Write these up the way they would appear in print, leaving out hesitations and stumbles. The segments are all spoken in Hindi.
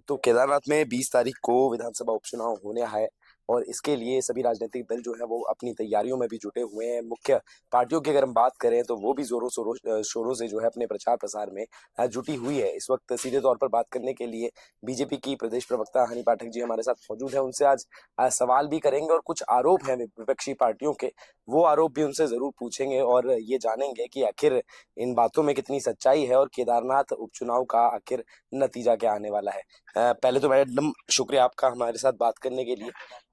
तो केदारनाथ में 20 तारीख को विधानसभा उपचुनाव होने है और इसके लिए सभी राजनीतिक दल जो है वो अपनी तैयारियों में भी जुटे हुए हैं। मुख्य पार्टियों की अगर हम बात करें तो वो भी जोरों शोरों शोरों से जो है अपने प्रचार प्रसार में जुटी हुई है। इस वक्त सीधे तौर पर बात करने के लिए बीजेपी की प्रदेश प्रवक्ता हनी पाठक जी हमारे साथ मौजूद है। उनसे आज सवाल भी करेंगे और कुछ आरोप हैं विपक्षी पार्टियों के, वो आरोप भी उनसे जरूर पूछेंगे और ये जानेंगे कि आखिर इन बातों में कितनी सच्चाई है और केदारनाथ उपचुनाव का आखिर नतीजा क्या आने वाला है। पहले तो मैडम शुक्रिया आपका हमारे साथ बात करने के लिए।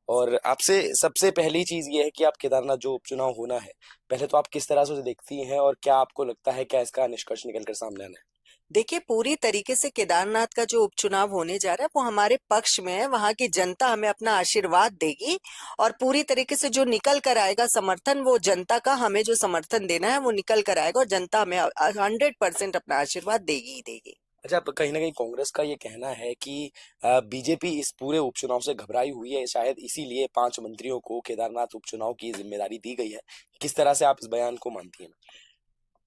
और आपसे सबसे पहली चीज ये है कि आप केदारनाथ जो उपचुनाव होना है, पहले तो आप किस तरह से उसे देखती हैं और क्या आपको लगता है क्या इसका निष्कर्ष निकल कर सामने आना है? देखिए, पूरी तरीके से केदारनाथ का जो उपचुनाव होने जा रहा है वो हमारे पक्ष में है। वहां की जनता हमें अपना आशीर्वाद देगी और पूरी तरीके से जो निकल कर आएगा समर्थन, वो जनता का हमें जो समर्थन देना है वो निकल कर आएगा और जनता हमें 100% अपना आशीर्वाद देगी ही देगी। अच्छा, कहीं ना कहीं कांग्रेस का ये कहना है कि बीजेपी इस पूरे उपचुनाव से घबराई हुई है, शायद इसीलिए 5 मंत्रियों को केदारनाथ उपचुनाव की जिम्मेदारी दी गई है। किस तरह से आप इस बयान को मानती हैं?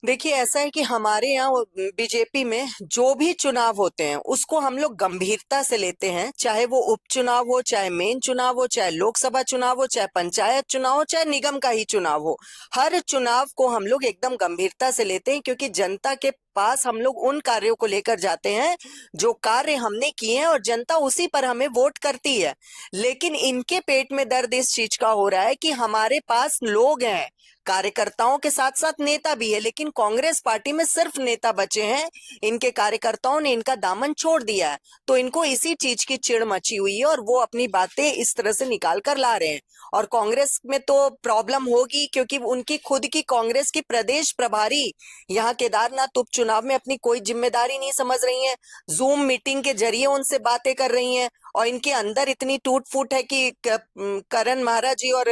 देखिए, ऐसा है कि हमारे यहाँ बीजेपी में जो भी चुनाव होते हैं उसको हम लोग गंभीरता से लेते हैं, चाहे वो उपचुनाव हो, चाहे मेन चुनाव हो, चाहे लोकसभा चुनाव हो, चाहे पंचायत चुनाव हो, चाहे निगम का ही चुनाव हो। हर चुनाव को हम लोग एकदम गंभीरता से लेते हैं, क्योंकि जनता के पास हम लोग उन कार्यों को लेकर जाते हैं जो कार्य हमने किए हैं और जनता उसी पर हमें वोट करती है। लेकिन इनके पेट में दर्द इस चीज का हो रहा है कि हमारे पास लोग हैं, कार्यकर्ताओं के साथ साथ नेता भी है, लेकिन कांग्रेस पार्टी में सिर्फ नेता बचे हैं। इनके कार्यकर्ताओं ने इनका दामन छोड़ दिया है, तो इनको इसी चीज की चिढ़ मची हुई है और वो अपनी बातें इस तरह से निकाल कर ला रहे हैं। और कांग्रेस में तो प्रॉब्लम होगी, क्योंकि उनकी खुद की कांग्रेस की प्रदेश प्रभारी यहाँ केदारनाथ उपचुनाव में अपनी कोई जिम्मेदारी नहीं समझ रही हैं। जूम मीटिंग के जरिए उनसे बातें कर रही हैं और इनके अंदर इतनी टूट फूट है कि करण महाराज जी और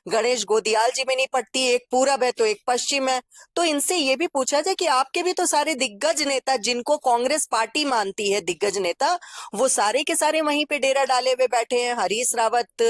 गणेश गोदियाल जी में नहीं पड़ती, एक पूरब है तो एक पश्चिम है। तो इनसे ये भी पूछा जाए कि आपके भी तो सारे दिग्गज नेता, जिनको कांग्रेस पार्टी मानती है दिग्गज नेता, वो सारे के सारे वहीं पे डेरा डाले हुए बैठे हैं। हरीश रावत,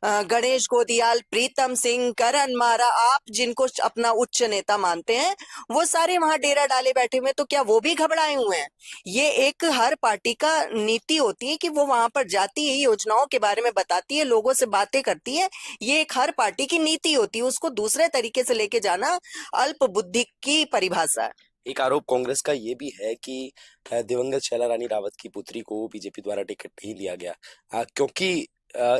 गणेश गोदियाल, प्रीतम सिंह, करण मारा, आप जिनको अपना उच्च नेता मानते हैं, वो सारे वहां डेरा डाले बैठे हुए, तो क्या वो भी घबराए हुए हैं? ये एक हर पार्टी का नीति होती है कि वो वहां पर जाती है, योजनाओं के बारे में बताती है, लोगों से बातें करती है। ये एक हर पार्टी की नीति होती है, उसको दूसरे तरीके से लेके जाना अल्प बुद्धि की परिभाषा है। एक आरोप कांग्रेस का ये भी है कि दिवंगत शैला रानी रावत की पुत्री को बीजेपी द्वारा टिकट नहीं दिया गया, क्योंकि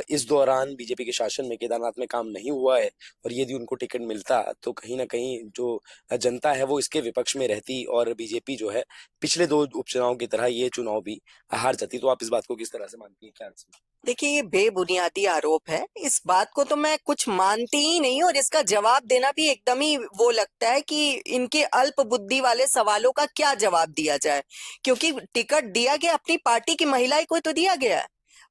इस दौरान बीजेपी के शासन में केदारनाथ में काम नहीं हुआ है और यदि उनको टिकट मिलता तो कहीं ना कहीं जो जनता है वो इसके विपक्ष में रहती और बीजेपी जो है पिछले 2 उपचुनाव की तरह ये चुनाव भी हार जाती। तो आप इस बात को किस तरह से मानती हैं, क्या? देखिए, ये बेबुनियादी आरोप है। इस बात को तो मैं कुछ मानती ही नहीं और इसका जवाब देना भी एकदम ही वो लगता है कि इनके अल्प बुद्धि वाले सवालों का क्या जवाब दिया जाए, क्योंकि टिकट दिया गया अपनी पार्टी की महिलाएं को तो दिया गया है,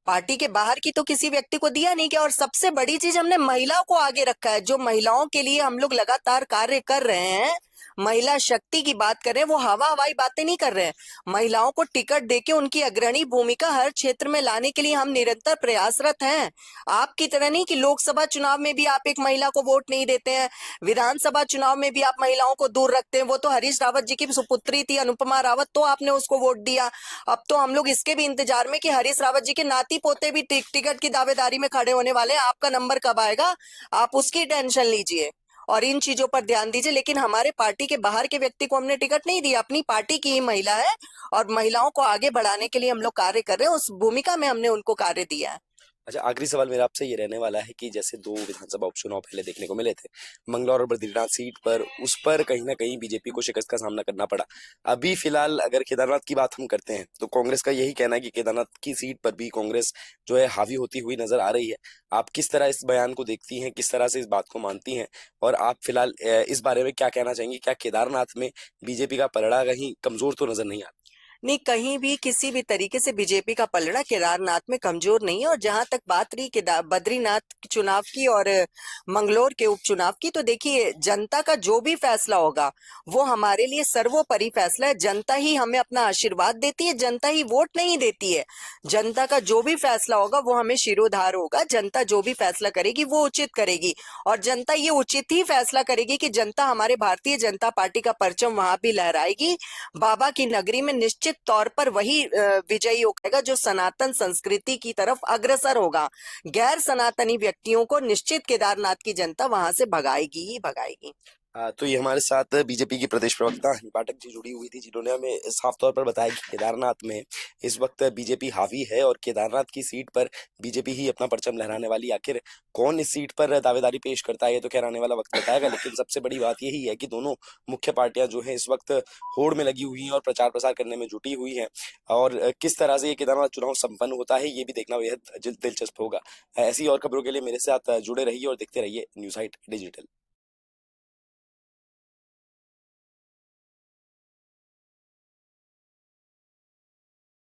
पार्टी के बाहर की तो किसी व्यक्ति को दिया नहीं गया। और सबसे बड़ी चीज, हमने महिलाओं को आगे रखा है। जो महिलाओं के लिए हम लोग लगातार कार्य कर रहे हैं, महिला शक्ति की बात कर रहे हैं, वो हवा हवाई बातें नहीं कर रहे हैं। महिलाओं को टिकट देके उनकी अग्रणी भूमिका हर क्षेत्र में लाने के लिए हम निरंतर प्रयासरत हैं। आपकी तरह नहीं कि लोकसभा चुनाव में भी आप एक महिला को वोट नहीं देते हैं, विधानसभा चुनाव में भी आप महिलाओं को दूर रखते हैं। वो तो हरीश रावत जी की सुपुत्री थी अनुपमा रावत, तो आपने उसको वोट दिया। अब तो हम लोग इसके भी इंतजार में कि हरीश रावत जी के नाती पोते भी टिकट की दावेदारी में खड़े होने वाले हैं। आपका नंबर कब आएगा, आप उसकी टेंशन लीजिए और इन चीजों पर ध्यान दीजिए। लेकिन हमारे पार्टी के बाहर के व्यक्ति को हमने टिकट नहीं दिया, अपनी पार्टी की ही महिला है और महिलाओं को आगे बढ़ाने के लिए हम लोग कार्य कर रहे हैं, उस भूमिका में हमने उनको कार्य दिया है। अच्छा, आखिरी सवाल मेरा आपसे ये रहने वाला है कि जैसे 2 विधानसभा उपचुनाव पहले देखने को मिले थे, मंगलौर और बद्रीनाथ सीट पर, उस पर कहीं ना कहीं बीजेपी को शिकस्त का सामना करना पड़ा। अभी फिलहाल अगर केदारनाथ की बात हम करते हैं तो कांग्रेस का यही कहना है कि केदारनाथ की सीट पर भी कांग्रेस जो है हावी होती हुई नजर आ रही है। आप किस तरह इस बयान को देखती हैं, किस तरह से इस बात को मानती हैं और आप फिलहाल इस बारे में क्या कहना चाहेंगी? क्या केदारनाथ में बीजेपी का पलड़ा कहीं कमजोर तो नजर नहीं आता? नहीं, कहीं भी किसी भी तरीके से बीजेपी का पलड़ा केदारनाथ में कमजोर नहीं है। और जहां तक बात रही बद्रीनाथ चुनाव की और मंगलोर के उपचुनाव की, तो देखिए, जनता का जो भी फैसला होगा वो हमारे लिए सर्वोपरि फैसला है। जनता ही हमें अपना आशीर्वाद देती है, जनता ही वोट नहीं देती है। जनता का जो भी फैसला होगा वो हमें शिरोधार होगा। जनता जो भी फैसला करेगी वो उचित करेगी और जनता ये उचित ही फैसला करेगी कि जनता हमारे भारतीय जनता पार्टी का परचम वहां भी लहराएगी। बाबा की नगरी में निश्चित निश्चित तौर पर वही विजयी होगा जो सनातन संस्कृति की तरफ अग्रसर होगा। गैर सनातनी व्यक्तियों को निश्चित केदारनाथ की जनता वहां से भगाएगी ही भगाएगी। तो ये हमारे साथ बीजेपी की प्रदेश प्रवक्ता हनी पाठक जी जुड़ी हुई थी, जिन्होंने हमें साफ तौर पर बताया कि केदारनाथ में इस वक्त बीजेपी हावी है और केदारनाथ की सीट पर बीजेपी ही अपना परचम लहराने वाली। आखिर कौन इस सीट पर दावेदारी पेश करता है ये तो खैर आने वाला वक्त बताएगा, लेकिन सबसे बड़ी बात यही है कि दोनों मुख्य पार्टियां जो है इस वक्त होड़ में लगी हुई हैं और प्रचार प्रसार करने में जुटी हुई हैं। और किस तरह से ये केदारनाथ चुनाव संपन्न होता है ये भी देखना बेहद दिलचस्प होगा। ऐसी और खबरों के लिए मेरे साथ जुड़े रहिए और देखते रहिए न्यूज़ 8 डिजिटल।